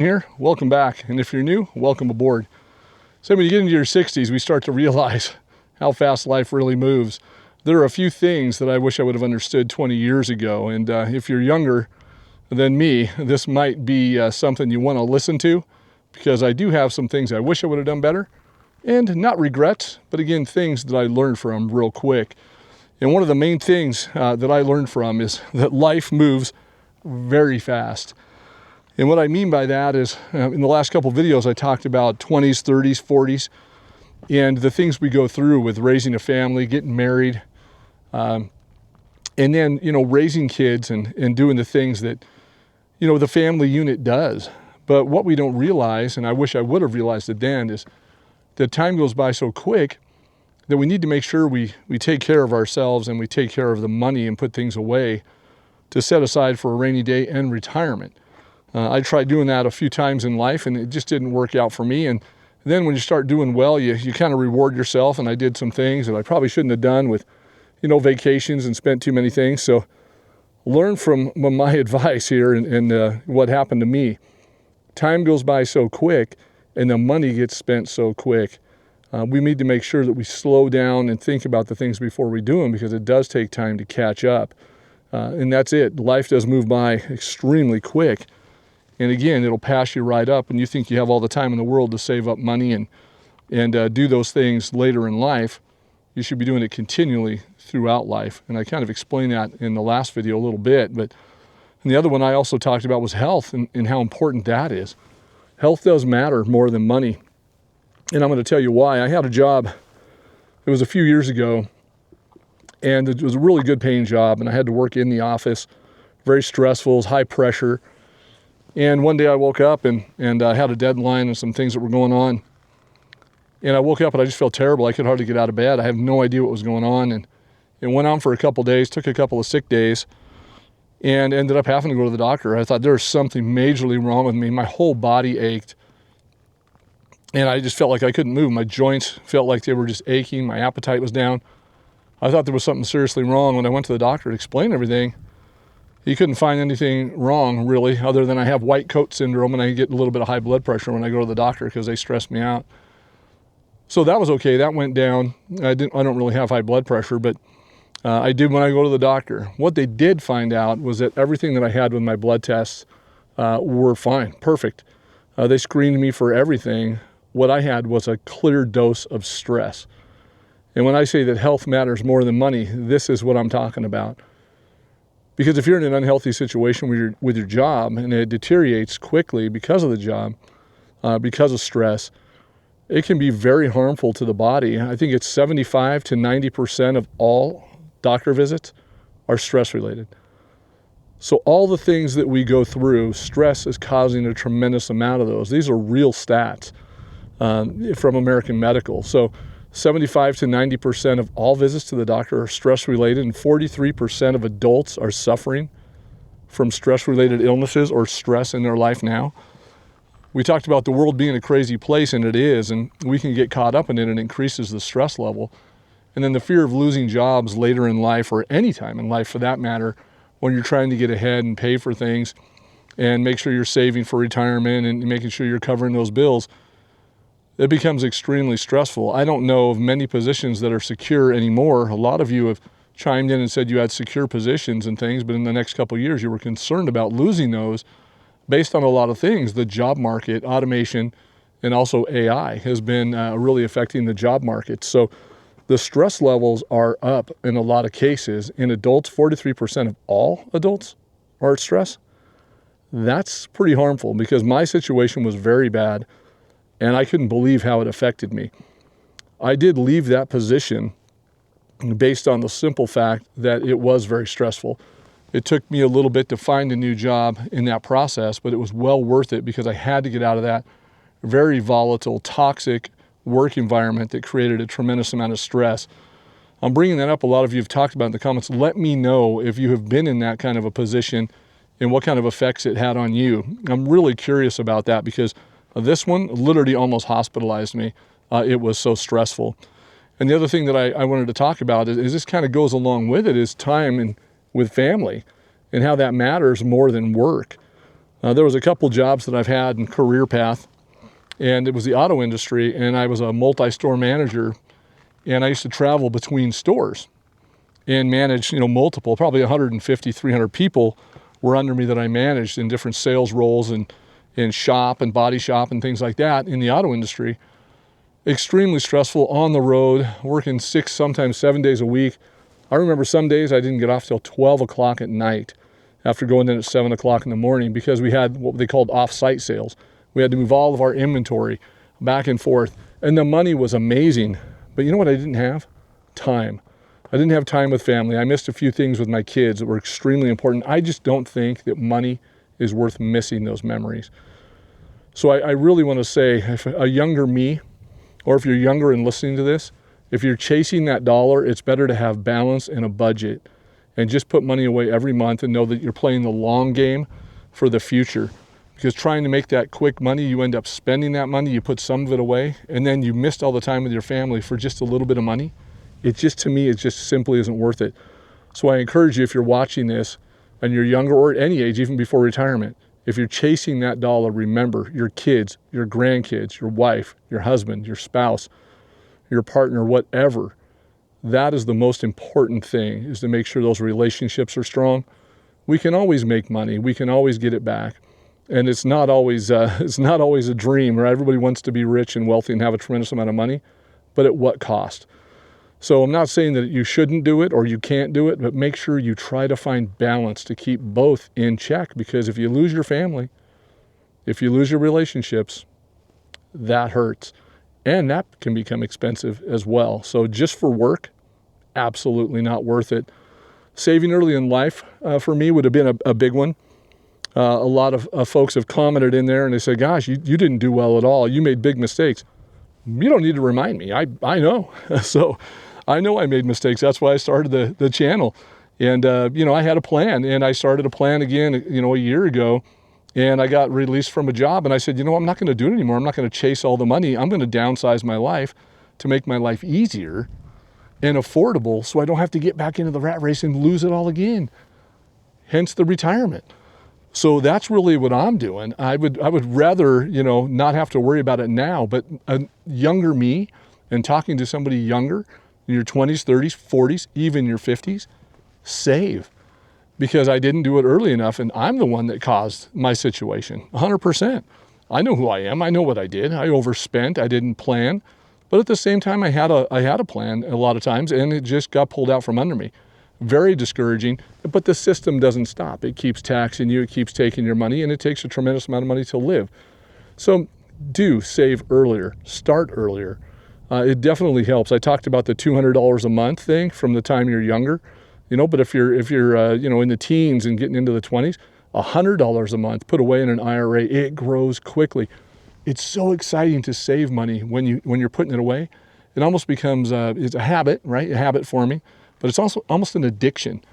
Here, welcome back. And if you're new, welcome aboard. So when you get into your 60s, we start to realize how fast life really moves. There are a few things that I wish I would have understood 20 years ago. And if you're younger than me, this might be something you want to listen to, because I do have some things I wish I would have done better, and not regrets, but again, things that I learned from real quick. And one of the main things that I learned from is that life moves very fast. And what I mean by that is, in the last couple of videos, I talked about 20s, 30s, 40s, and the things we go through with raising a family, getting married, and then, raising kids and doing the things that, the family unit does. But what we don't realize, and I wish I would have realized it then, is that time goes by so quick that we need to make sure we take care of ourselves and we take care of the money and put things away to set aside for a rainy day and retirement. I tried doing that a few times in life, and it just didn't work out for me. And then when you start doing well, you kind of reward yourself. And I did some things that I probably shouldn't have done with, vacations and spent too many things. So learn from my advice here and what happened to me. Time goes by so quick, and the money gets spent so quick. We need to make sure that we slow down and think about the things before we do them, because it does take time to catch up. And that's it. Life does move by extremely quick. And again, it'll pass you right up, and you think you have all the time in the world to save up money and do those things later in life. You should be doing it continually throughout life. And I kind of explained that in the last video a little bit. And the other one I also talked about was health and how important that is. Health does matter more than money. And I'm going to tell you why. I had a job, it was a few years ago, and it was a really good paying job, and I had to work in the office. Very stressful, it was high pressure. And one day I woke up and I had a deadline and some things that were going on. And I woke up and I just felt terrible. I could hardly get out of bed. I have no idea what was going on. And it went on for a couple of days, took a couple of sick days, and ended up having to go to the doctor. I thought there was something majorly wrong with me. My whole body ached. And I just felt like I couldn't move. My joints felt like they were just aching. My appetite was down. I thought there was something seriously wrong. When I went to the doctor to explain everything, he couldn't find anything wrong, really, other than I have white coat syndrome and I get a little bit of high blood pressure when I go to the doctor because they stress me out. So that was okay. That went down. I don't really have high blood pressure, but I did when I go to the doctor. What they did find out was that everything that I had with my blood tests were fine, perfect. They screened me for everything. What I had was a clear dose of stress. And when I say that health matters more than money, this is what I'm talking about. Because if you're in an unhealthy situation with your job and it deteriorates quickly because of the job, because of stress, it can be very harmful to the body. I think it's 75 to 90% of all doctor visits are stress related. So all the things that we go through, stress is causing a tremendous amount of those. These are real stats from American Medical. So 75 to 90% of all visits to the doctor are stress-related, and 43% of adults are suffering from stress-related illnesses or stress in their life now. We talked about the world being a crazy place, and it is, and we can get caught up in it, and it increases the stress level. And then the fear of losing jobs later in life, or any time in life for that matter, when you're trying to get ahead and pay for things and make sure you're saving for retirement and making sure you're covering those bills, it becomes extremely stressful. I don't know of many positions that are secure anymore. A lot of you have chimed in and said you had secure positions and things, but in the next couple of years you were concerned about losing those based on a lot of things. The job market, automation, and also AI has been really affecting the job market. So the stress levels are up in a lot of cases. In adults, 43% of all adults are at stress. That's pretty harmful, because my situation was very bad. And I couldn't believe how it affected me. I did leave that position based on the simple fact that it was very stressful. It took me a little bit to find a new job in that process, but it was well worth it, because I had to get out of that very volatile, toxic work environment that created a tremendous amount of stress. I'm bringing that up. A lot of you have talked about it in the comments. Let me know if you have been in that kind of a position and what kind of effects it had on you. I'm really curious about that, because this one literally almost hospitalized me. It was so stressful. And the other thing that I wanted to talk about is this kind of goes along with it, is time with family and how that matters more than work. There was a couple jobs that I've had in career path, and it was the auto industry, and I was a multi-store manager, and I used to travel between stores and manage, multiple, probably 150, 300 people were under me that I managed in different sales roles and in shop and body shop and things like that in the auto industry. Extremely stressful, on the road, working 6, sometimes 7 days a week. I remember some days I didn't get off till 12 o'clock at night after going in at 7 o'clock in the morning because we had what they called off-site sales. We had to move all of our inventory back and forth, and the money was amazing. But you know what I didn't have? Time. I didn't have time with family. I missed a few things with my kids that were extremely important. I just don't think that money is worth missing those memories. So I really want to say, if a younger me, or if you're younger and listening to this, if you're chasing that dollar, it's better to have balance and a budget and just put money away every month and know that you're playing the long game for the future. Because trying to make that quick money, you end up spending that money, you put some of it away, and then you missed all the time with your family for just a little bit of money. It just simply isn't worth it. So I encourage you, if you're watching this and you're younger or at any age, even before retirement, if you're chasing that dollar, remember your kids, your grandkids, your wife, your husband, your spouse, your partner, whatever. That is the most important thing, is to make sure those relationships are strong. We can always make money. We can always get it back. And it's not always a dream, right? Everybody wants to be rich and wealthy and have a tremendous amount of money, but at what cost? So I'm not saying that you shouldn't do it or you can't do it, but make sure you try to find balance to keep both in check, because if you lose your family, if you lose your relationships, that hurts. And that can become expensive as well. So just for work, absolutely not worth it. Saving early in life for me would have been a big one. A lot of folks have commented in there and they say, gosh, you didn't do well at all. You made big mistakes. You don't need to remind me. I know. So I know I made mistakes. That's why I started the channel. And, I had a plan, and I started a plan again, a year ago, and I got released from a job. And I said, I'm not going to do it anymore. I'm not going to chase all the money. I'm going to downsize my life to make my life easier and affordable so I don't have to get back into the rat race and lose it all again. Hence the retirement. So that's really what I'm doing. I would rather, not have to worry about it now, but a younger me and talking to somebody younger in your 20s, 30s, 40s, even your 50s, save, because I didn't do it early enough. And I'm the one that caused my situation 100%. I know who I am. I know what I did. I overspent. I didn't plan, but at the same time, I had a plan a lot of times, and it just got pulled out from under me. Very discouraging, but the system doesn't stop. It keeps taxing you, it keeps taking your money, and it takes a tremendous amount of money to live. So do save earlier, start earlier. It definitely helps. I talked about the $200 a month thing from the time you're younger, but if you're in the teens and getting into the 20s, $100 a month put away in an IRA, it grows quickly. It's so exciting to save money when you're putting it away. It almost becomes it's a habit, right? A habit forming. But it's also almost an addiction.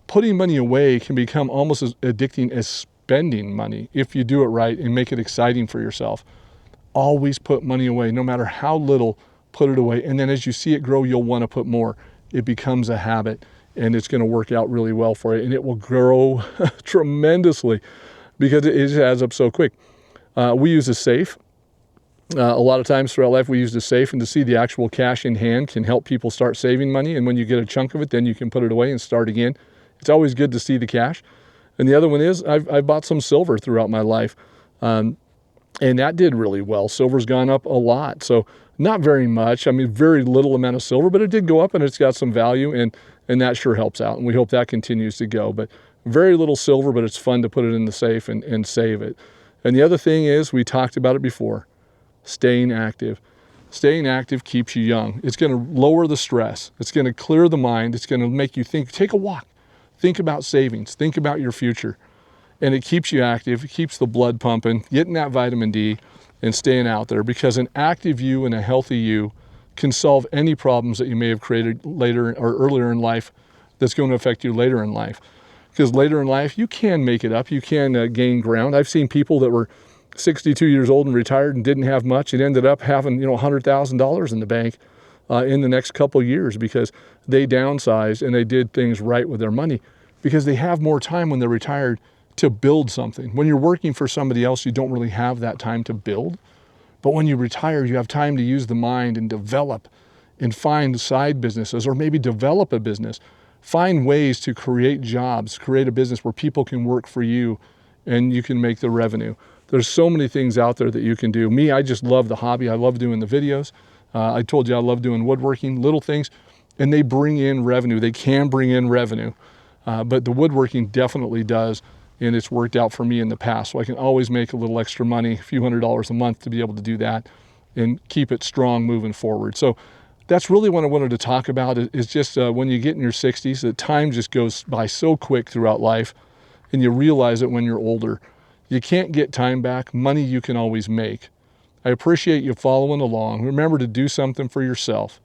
Putting money away can become almost as addicting as spending money if you do it right and make it exciting for yourself. Always put money away, no matter how little, put it away. And then as you see it grow, you'll want to put more. It becomes a habit, and it's going to work out really well for you. And it will grow tremendously because it adds up so quick. We use a safe. A lot of times throughout life, we use the safe, and to see the actual cash in hand can help people start saving money. And when you get a chunk of it, then you can put it away and start again. It's always good to see the cash. And the other one is I've bought some silver throughout my life, and that did really well. Silver's gone up a lot. So not very much. I mean, very little amount of silver, but it did go up, and it's got some value, and that sure helps out. And we hope that continues to go. But very little silver, but it's fun to put it in the safe and save it. And the other thing is, we talked about it before, staying active. Staying active keeps you young. It's going to lower the stress. It's going to clear the mind. It's going to make you think. Take a walk. Think about savings. Think about your future. And it keeps you active. It keeps the blood pumping, getting that vitamin D, and staying out there, because an active you and a healthy you can solve any problems that you may have created later or earlier in life that's going to affect you later in life. Because later in life, you can make it up. You can gain ground. I've seen people that were 62 years old and retired and didn't have much, and ended up having $100,000 in the bank in the next couple of years, because they downsized and they did things right with their money, because they have more time when they're retired to build something. When you're working for somebody else, you don't really have that time to build. But when you retire, you have time to use the mind and develop and find side businesses, or maybe develop a business. Find ways to create jobs, create a business where people can work for you and you can make the revenue. There's so many things out there that you can do. Me, I just love the hobby. I love doing the videos. I told you I love doing woodworking, little things, and they bring in revenue. They can bring in revenue, but the woodworking definitely does, and it's worked out for me in the past. So I can always make a little extra money, a few $100s a month to be able to do that and keep it strong moving forward. So that's really what I wanted to talk about, is just when you get in your 60s, that time just goes by so quick throughout life, and you realize it when you're older. You can't get time back. Money you can always make. I appreciate you following along. Remember to do something for yourself.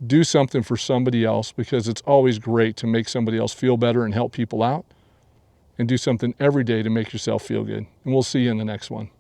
Do something for somebody else, because it's always great to make somebody else feel better and help people out. And do something every day to make yourself feel good. And we'll see you in the next one.